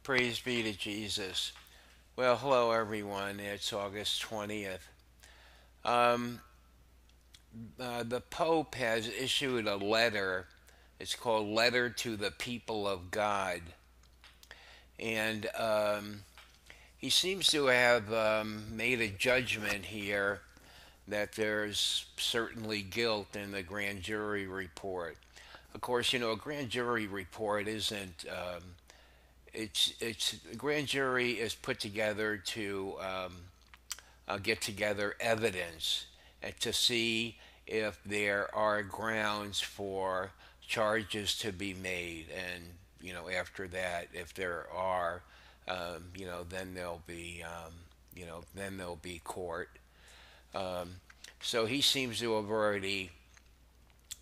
Praise be to Jesus. Well, hello everyone. It's August 20th. Um, the Pope has issued a letter. It's called Letter to the People of God. And he seems to have made a judgment here that there's certainly guilt in the grand jury report. Of course, a grand jury report isn't. It's a grand jury is put together to get together evidence and to see if there are grounds for charges to be made. And, after that, if there are, then there'll be court. Um, so he seems to have already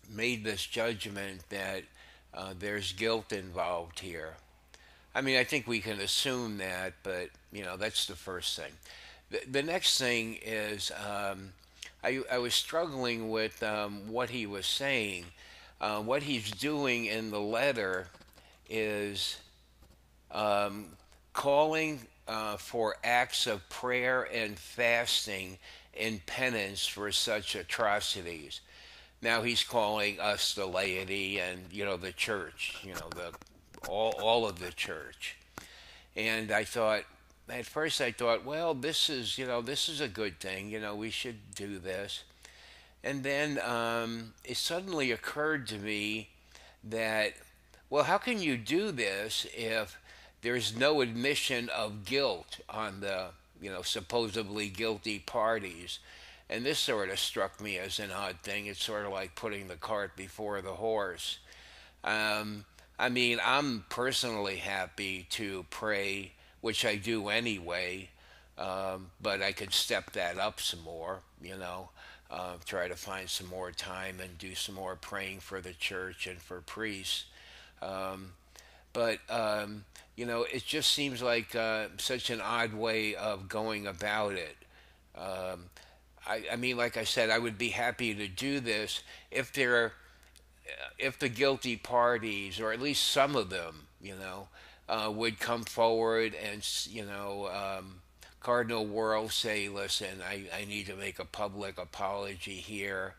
made this judgment that there's guilt involved here. I mean, I think we can assume that, but, that's the first thing. The next thing is I was struggling with what he was saying. What he's doing in the letter is um, calling for acts of prayer and fasting in penance for such atrocities. Now he's calling us the laity and the church, all of the church. And at first I thought, well, this is a good thing. We should do this. And then it suddenly occurred to me that, well, how can you do this if there's no admission of guilt on the, supposedly guilty parties? And this sort of struck me as an odd thing. It's sort of like putting the cart before the horse. Um, I mean, I'm personally happy to pray, which I do anyway, but I could step that up some more, try to find some more time and do some more praying for the church and for priests. Um, but it just seems like such an odd way of going about it. Um, I mean, like I said, I would be happy to do this if there if the guilty parties, or at least some of them, would come forward and, Cardinal World say, listen, I need to make a public apology here.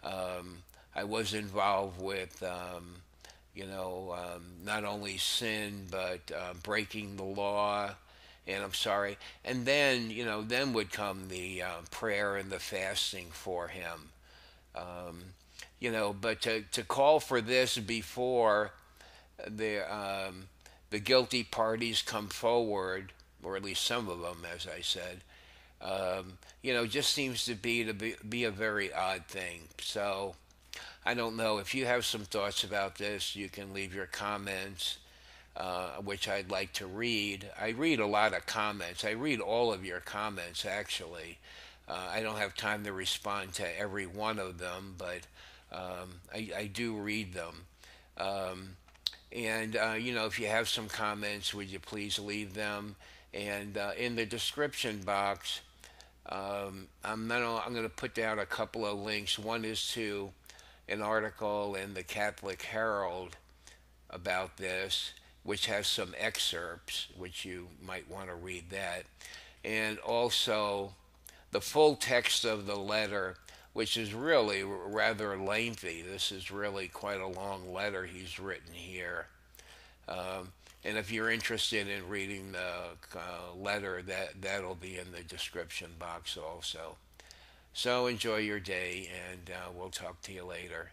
I was involved with, not only sin, but breaking the law, and I'm sorry. And then would come the prayer and the fasting for him. But to call for this before the guilty parties come forward, or at least some of them, as I said, just seems to be a very odd thing. So I don't know. If you have some thoughts about this, you can leave your comments, which I'd like to read. I read a lot of comments. I read all of your comments, actually. I don't have time to respond to every one of them, but I do read them. Um, and if you have some comments, would you please leave them? And in the description box, I'm going to put down a couple of links. One is to an article in the Catholic Herald about this, which has some excerpts, which you might want to read that. And also the full text of the letter, which is really rather lengthy. This is really quite a long letter he's written here. Um, and if you're interested in reading the letter, that'll be in the description box also. So enjoy your day, and we'll talk to you later.